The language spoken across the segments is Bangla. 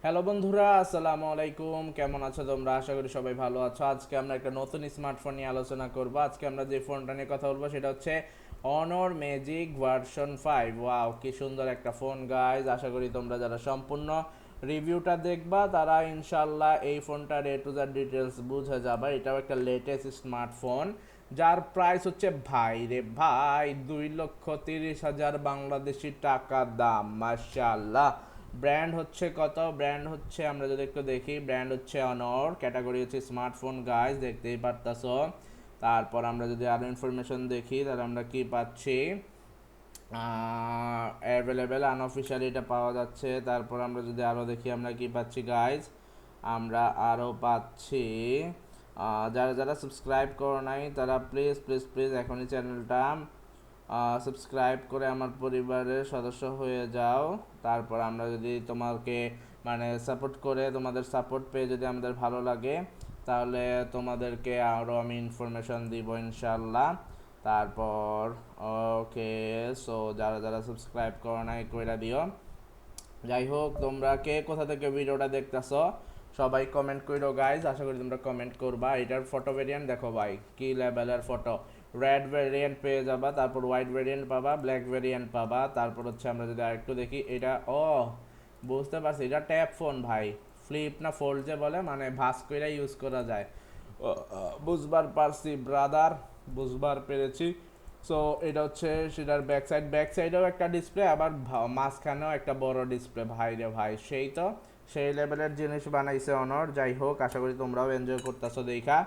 হ্যালো বন্ধুরা, আসসালামু আলাইকুম। কেমন আছো তোমরা? আশা করি সবাই ভালো আছো। আজকে আমরা একটা নতুন স্মার্টফোন নিয়ে আলোচনা করব। আজকে আমরা যে ফোনটা নিয়ে কথা বলবো সেটা হচ্ছে অনর ম্যাজিক ভার্সন 5। ওয়াও, কি সুন্দর একটা ফোন গাইজ। আশা করি তোমরা যারা সম্পূর্ণ রিভিউটা দেখবা তারা ইনশাল্লাহ এই ফোনটার এ টু জেড ডিটেলস বুঝে যাবে। এটাও একটা লেটেস্ট স্মার্টফোন যার প্রাইস হচ্ছে ভাই রে ভাই 2,30,000 বাংলাদেশি টাকা দাম। মাশাআল্লাহ। ব্র্যান্ড হচ্ছে কত? ব্র্যান্ড হচ্ছে আমরা যদি একটু দেখি, ব্র্যান্ড হচ্ছে অনর, ক্যাটাগরি হচ্ছে স্মার্টফোন গাইজ, দেখতেই পারতাছো। তারপর আমরা যদি আরও ইনফরমেশন দেখি তাহলে আমরা কি পাচ্ছি, অ্যাভেলেবেল আনঅফিসিয়ালি এটা পাওয়া যাচ্ছে। তারপর আমরা যদি আরও দেখি আমরা কি পাচ্ছি গাইজ, আমরা আরও পাচ্ছি যারা যারা সাবস্ক্রাইব করো নাই তারা প্লিজ প্লিজ প্লিজ এখনই চ্যানেলটা সাবস্ক্রাইব করে আমার পরিবারের সদস্য হয়ে যাও। তারপর আমরা যদি তোমাকে মানে সাপোর্ট করে, তোমাদের সাপোর্ট পেয়ে যদি আমাদের ভালো লাগে তাহলে তোমাদেরকে আরও আমি ইনফরমেশন দিব ইনশাল্লাহ। তারপর ওকে, সো যারা যারা সাবস্ক্রাইব করো নাই কইরা দিও। যাই হোক, তোমরা কে কোথা থেকে ভিডিওটা দেখতেছো সবাই কমেন্ট করো গাইজ। আশা করি তোমরা কমেন্ট করবা। এটার ফটো ভেরিয়েন্ট দেখো ভাই, কি লেভেলের ফটো। রেড ভেরিয়েন্ট পেয়ে যাবা, তারপর হোয়াইট ভেরিয়েন্ট পাবা, ব্ল্যাক ভেরিয়েন্ট পাবা। তারপর হচ্ছে আমরা যদি আরেকটু দেখি, এটা বুঝতে পারছি এটা ট্যাব ফোন ভাই। ফ্লিপ না ফোল্ড যে বলে, মানে ভাঁজ করে ইউজ করা যায়। বুঝবার পারছি ব্রাদার, বুঝবার পেরেছি। সো এটা হচ্ছে সেটার ব্যাক সাইডেও একটা ডিসপ্লে, আবার মাঝখানেও একটা বড় ডিসপ্লে। ভাই রে ভাই, সেই লেভেলের জিনিস বানাইছে অনর। যাই হোক, আশা করি তোমরাও এনজয় করতেছো দেখা।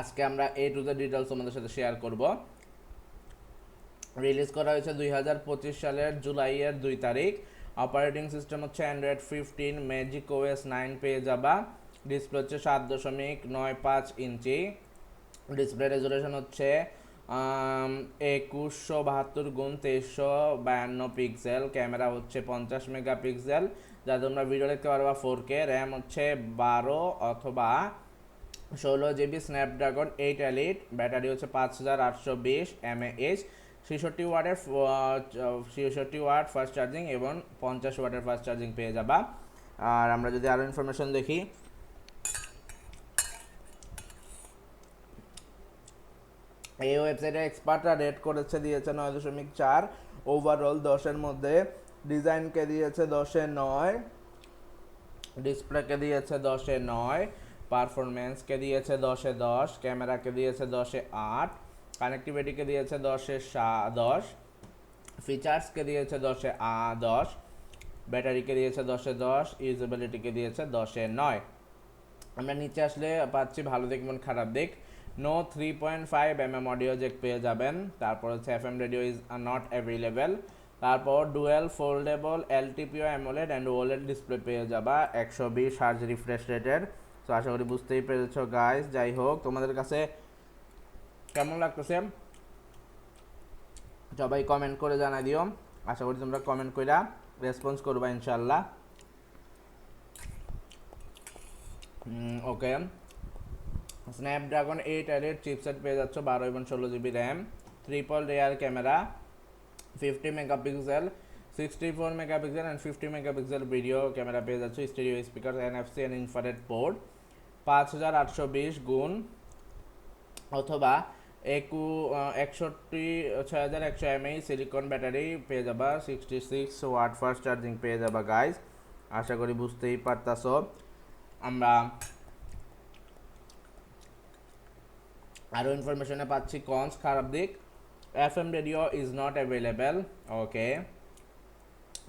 আজকে আমরা এ টু দ্য ডিটেলস তোমাদের সাথে শেয়ার করব। রিলিজ করা হয়েছে 2025 সালের জুলাইয়ের 2 তারিখ। অপারেটিং সিস্টেম হচ্ছে অ্যান্ড্রয়েড 15, ম্যাজিক ওএস 9 পেয়ে যাবা। ডিসপ্লে হচ্ছে 7.95 ইঞ্চি। ডিসপ্লে রেজুলেশন হচ্ছে 2172x2352 পিক্সেল। ক্যামেরা হচ্ছে 50 মেগাপিক্সেল, যা তোমরা ভিডিও দেখতে পারবা 4K। র্যাম হচ্ছে 12 অথবা 16 জিবি স্ন্যাপড্রাগন 8 এলিট। ব্যাটারি হচ্ছে 5820 mAh। 66 ওয়াট ফাস্ট চার্জিং এবং 50 ওয়াটের ফাস্ট চার্জিং পেয়ে যাবা। আর আমরা যদি আরও ইনফরমেশন দেখি, এই ওয়েবসাইটের এক্সপার্টরা রেট করেছে, দিয়েছে 9.4। ওভারঅল 10-এর মধ্যে ডিজাইনকে দিয়েছে 10-এ 9, ডিসপ্লেকে দিয়েছে 10-এ 9, পারফরমেন্সকে দিয়েছে 10-এ 10, ক্যামেরাকে দিয়েছে 10-এ 8, কানেক্টিভিটিকে দিয়েছে 10-এ 10, ফিচার্সকে দিয়েছে 10-এ 10, ব্যাটারিকে দিয়েছে 10-এ 10, ইউজেবিলিটিকে দিয়েছে 10-এ 9। আমরা নিচে আসলে পাচ্ছি ভালো দিক এবং খারাপ দিক। নো 3.5 mm অডিও জ্যাক পেয়ে যাবেন। তারপর হচ্ছে FM radio is not available. তারপর dual foldable LTPO AMOLED and OLED display পেয়ে যাবা 120 হার্জ রিফ্রেশ রেটের। তো আশা করি বুঝতেই পেরেছো গাইস। যাই হোক, তোমাদের কাছে কেমন লাগতেছে সবাই কমেন্ট করে জানাই দিও। আশা করি তোমরা কমেন্ট কইরা রেসপন্স করবা ইনশাল্লাহ। ওকে, স্ন্যাপড্রাগন 8 এলিট চিপসেট পেয়ে যাচ্ছ, 12 এবং 16 GB RAM, triple rare camera, 50 megapixel, 64 megapixel and 50 megapixel video camera পেয়ে যাচ্ছ, stereo speaker, NFC and infrared port, 5820 অথবা 61,100 mAh সিলিকন ব্যাটারি পেয়ে যাবা, 66 ওয়াট ফাস্ট চার্জিং পেয়ে যাবা গাইজ। আশা করি বুঝতেই পারতাছো। আমরা আরও ইনফরমেশনে পাচ্ছি কনস, খারাপ দিক। FM radio is not available. Okay,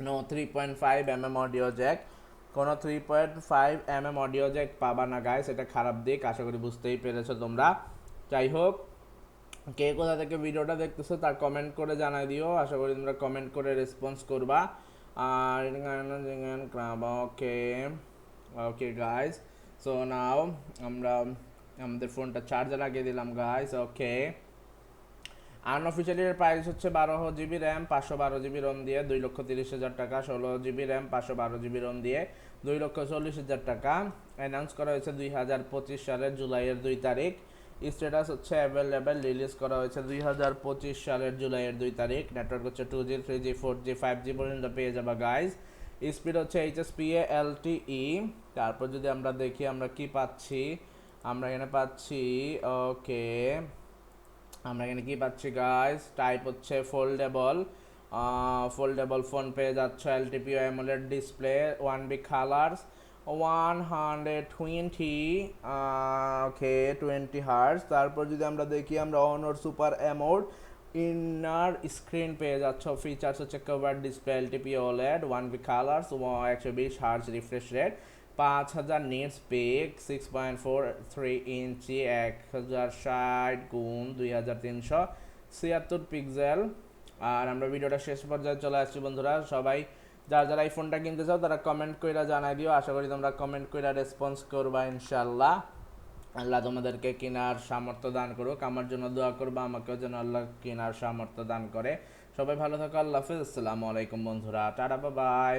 no 3.5 mm audio jack, কোনো 3.5 mm অডিও জ্যাক পাবা না গাইস, এটা খারাপ দিক। আশা করি বুঝতেই পেরেছো তোমরা। যাই হোক, কে কোথা থেকে ভিডিওটা দেখতেছো তার কমেন্ট করে জানাই দিও। আশা করি তোমরা কমেন্ট করে রেসপন্স করবা। আর ওকে ওকে গাইস, সো নাও আমরা আমাদের ফোনটা চার্জে লাগিয়ে দিলাম গাইস। ওকে, আনঅফিসিয়ালি প্রাইস হচ্ছে 12 জিবি র্যাম 512 জিবি রোম দিয়ে 2,30,000 টাকা। 16 জিবি র্যাম 512 জিবি রোম দিয়ে 2,40,000 টাকা। অ্যানাউন্স করা হয়েছে 2025 সালের জুলাইয়ের 2 তারিখ। স্ট্যাটাস হচ্ছে অ্যাভেলেবেল, রিলিজ করা হয়েছে 2025 সালের জুলাইয়ের 2 তারিখ। নেটওয়ার্ক হচ্ছে 2G 3G 4G 5G পর্যন্ত পেয়ে যাবা গাইজ। স্পিড হচ্ছে HSPA LTE। তারপর যদি আমরা দেখি আমরা কি পাচ্ছি, আমরা এখানে পাচ্ছি ওকে, আমরা এখানে কি পাচ্ছি গাইজ, টাইপ হচ্ছে ফোল্ডেবল। ফোল্ডেবল ফোন পেয়ে যাচ্ছে, LTPO AMOLED display, 1B colours, 120 ওকে 20 হার্জ। তারপর যদি আমরা দেখি আমরা অনর সুপার অ্যামোড ইনার স্ক্রিন পেয়ে যাচ্ছে। ফিচার্স হচ্ছে cover display, LTPO OLED, 1B colours, 120 hertz refresh rate, 5000 nits pick, 6.43 ইঞ্চি, 1060 গুণ 2376 পিক্সেল। আর আমরা ভিডিওটা শেষ পর্যায়ে চলে আসছি বন্ধুরা। সবাই যারা এই ফোনটা কিনতে চাও তারা কমেন্ট কইরা জানাই দিও। আশা করি তোমরা কমেন্ট কইরা রেসপন্স করবা ইনশাল্লাহ। আল্লাহ তোমাদেরকে কেনার সামর্থ্য দান করুক। আমার জন্য দোয়া করবা, আমাকেও যেন আল্লাহ কেনার সামর্থ্য দান করে। সবাই ভালো থাকো, আল্লাহ হাফেজ, আসসালামু আলাইকুম বন্ধুরা, টাটা বাই।